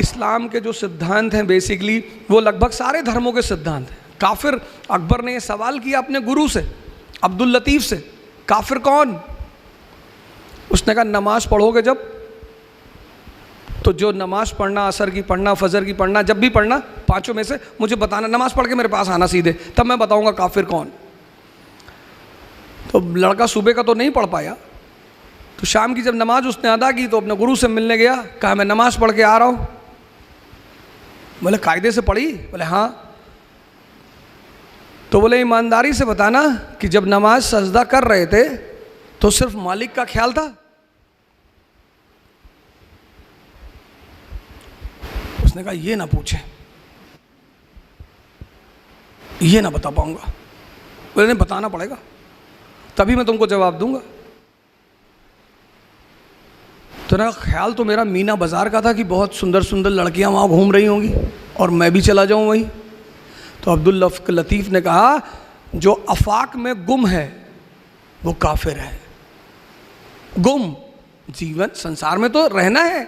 इस्लाम के जो सिद्धांत हैं बेसिकली वो लगभग सारे धर्मों के सिद्धांत हैं। काफिर, अकबर ने ये सवाल किया अपने गुरु से, अब्दुल लतीफ़ से, काफिर कौन? उसने कहा नमाज पढ़ोगे जब, तो जो नमाज पढ़ना, असर की पढ़ना, फजर की पढ़ना, जब भी पढ़ना, पांचों में से मुझे बताना, नमाज पढ़ के मेरे पास आना सीधे, तब मैं बताऊंगा काफिर कौन। तो लड़का सुबह का तो नहीं पढ़ पाया, तो शाम की जब नमाज उसने अदा की तो अपने गुरु से मिलने गया। कहा मैं नमाज पढ़ के आ रहा हूँ। बोले कायदे से पढ़ी? बोले हाँ। तो बोले ईमानदारी से बताना कि जब नमाज सजदा कर रहे थे तो सिर्फ मालिक का ख्याल था? उसने कहा ये ना पूछे, ये ना बता पाऊंगा। बोले नहीं, बताना पड़ेगा तभी मैं तुमको जवाब दूंगा। तो ना ख्याल तो मेरा मीना बाजार का था कि बहुत सुंदर सुंदर लड़कियां वहां घूम रही होंगी और मैं भी चला जाऊं वहीं। तो अब्दुल लतीफ़ ने कहा जो अफाक में गुम है वो काफिर है। गुम, जीवन संसार में तो रहना है।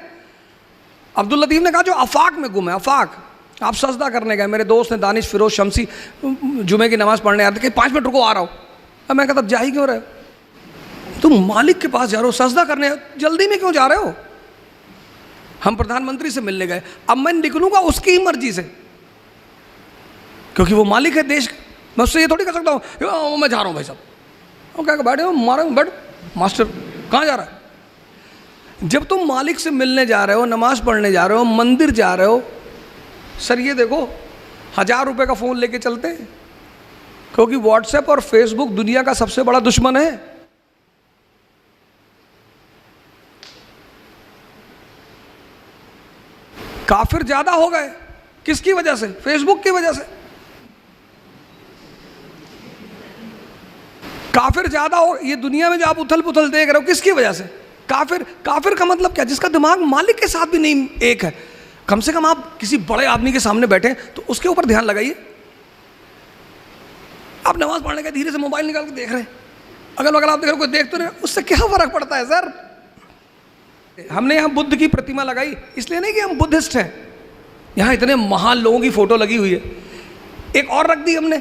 अब्दुल लतीफ़ ने कहा जो अफाक में गुम है, अफाक, आप सजदा करने गए, मेरे दोस्त ने दानिश फिरोज शमसी जुमे की नमाज पढ़ने आते कि 5 मिनट रुको आ रहा हूँ। अब मैं कहता जा ही क्यों रहे हो? तुम मालिक के पास जा रहे हो, सजदा करने, जल्दी में क्यों जा रहे हो? हम प्रधानमंत्री से मिलने गए, अब मैं निकलूंगा उसकी ही मर्जी से, क्योंकि वो मालिक है देश का। मैं उससे ये थोड़ी कर सकता हूँ मैं जा रहा हूँ भाई साहब, और क्या बैठे हो, मारो बैठ, मास्टर कहाँ जा रहा है? जब तुम मालिक से मिलने जा रहे हो, नमाज पढ़ने जा रहे हो, मंदिर जा रहे हो, सर ये देखो 1000 रुपये का फ़ोन लेके चलते हैं, क्योंकि व्हाट्सएप और फेसबुक दुनिया का सबसे बड़ा दुश्मन है। काफिर ज्यादा हो गए, किसकी वजह से? फेसबुक की वजह से। काफिर ज्यादा हो, ये दुनिया में जो आप उथल पुथल देख रहे हो किसकी वजह से? काफिर। काफिर का मतलब क्या? जिसका दिमाग मालिक के साथ भी नहीं एक है। कम से कम आप किसी बड़े आदमी के सामने बैठे तो उसके ऊपर ध्यान लगाइए। आप नमाज पढ़ने के धीरे से मोबाइल निकाल के देख रहे हैं, अगल बगल आप देख रहे हो, कोई देख तो नहीं, उससे क्या फर्क पड़ता है सर? हमने यहाँ बुद्ध की प्रतिमा लगाई इसलिए नहीं कि हम बुद्धिस्ट हैं, यहाँ इतने महान लोगों की फोटो लगी हुई है। एक और रख दी हमने।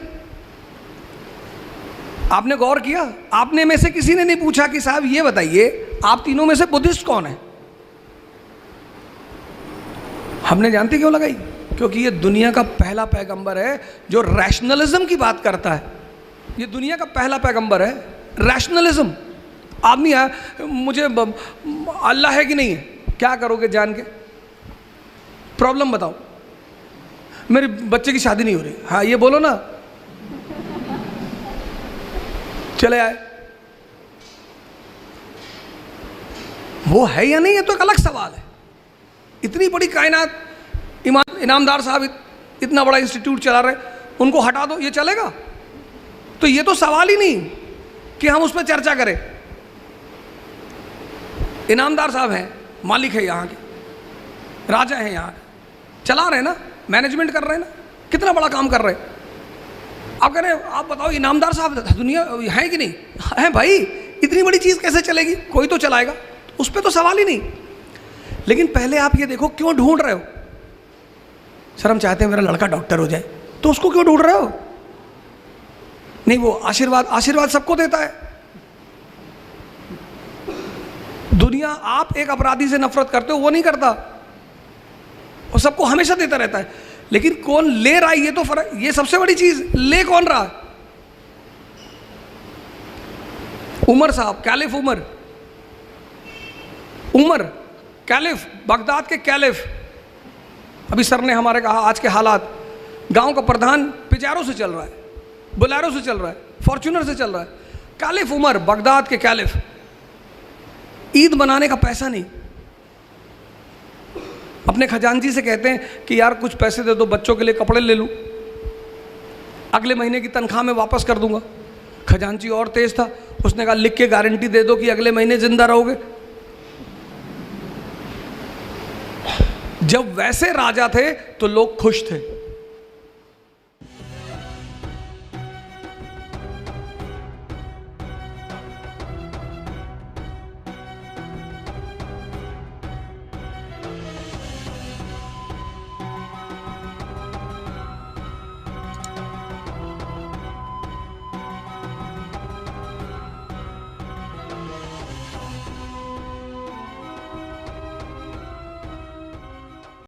आपने गौर किया? आपने में से किसी ने नहीं पूछा कि साहब ये बताइए आप तीनों में से बुद्धिस्ट कौन है? हमने जानते क्यों लगाई? क्योंकि ये दुनिया का पहला पैगंबर है जो रैशनलिज्म की बात करता है। ये दुनिया का पहला पैगंबर है, रैशनलिज्म। आदमी है, मुझे अल्लाह है कि नहीं है, क्या करोगे जान के? प्रॉब्लम बताओ, मेरे बच्चे की शादी नहीं हो रही, हाँ ये बोलो ना, चले आए। वो है या नहीं है तो एक अलग सवाल है। इतनी बड़ी कायनात, इनामदार साहब इतना बड़ा इंस्टीट्यूट चला रहे, उनको हटा दो, ये चलेगा? तो ये तो सवाल ही नहीं कि हम उस पर चर्चा करें। इनामदार साहब हैं, मालिक है यहाँ के, राजा हैं यहाँ के, चला रहे ना, मैनेजमेंट कर रहे हैं ना, कितना बड़ा काम कर रहे हैं। आप कह रहे हैं, आप बताओ इनामदार साहब दुनिया है कि नहीं है? भाई इतनी बड़ी चीज़ कैसे चलेगी? कोई तो चलाएगा, उस पर तो सवाल ही नहीं। लेकिन पहले आप ये देखो क्यों ढूंढ रहे हो? सर हम चाहते हैं मेरा लड़का डॉक्टर हो जाए, तो उसको क्यों ढूंढ रहे हो? नहीं, वो आशीर्वाद सबको देता है। दुनिया, आप एक अपराधी से नफरत करते हो, वो नहीं करता, वो सबको हमेशा देता रहता है। लेकिन कौन ले रहा है ये तो फर्क, ये सबसे बड़ी चीज, ले कौन रहा है? उमर साहब, कैलिफ उमर कैलिफ, बगदाद के कैलिफ। अभी सर ने हमारे कहा आज के हालात, गांव का प्रधान पिजारो से चल रहा है, बोलेरो से चल रहा है, फॉर्च्यूनर से चल रहा है। कैलिफ उमर, बगदाद के कैलिफ। ईद बनाने का पैसा नहीं, अपने खजांची से कहते हैं कि यार कुछ पैसे दे दो, बच्चों के लिए कपड़े ले लूं, अगले महीने की तनख्वाह में वापस कर दूंगा। खजांची और तेज था, उसने कहा लिख के गारंटी दे दो कि अगले महीने जिंदा रहोगे। जब वैसे राजा थे तो लोग खुश थे।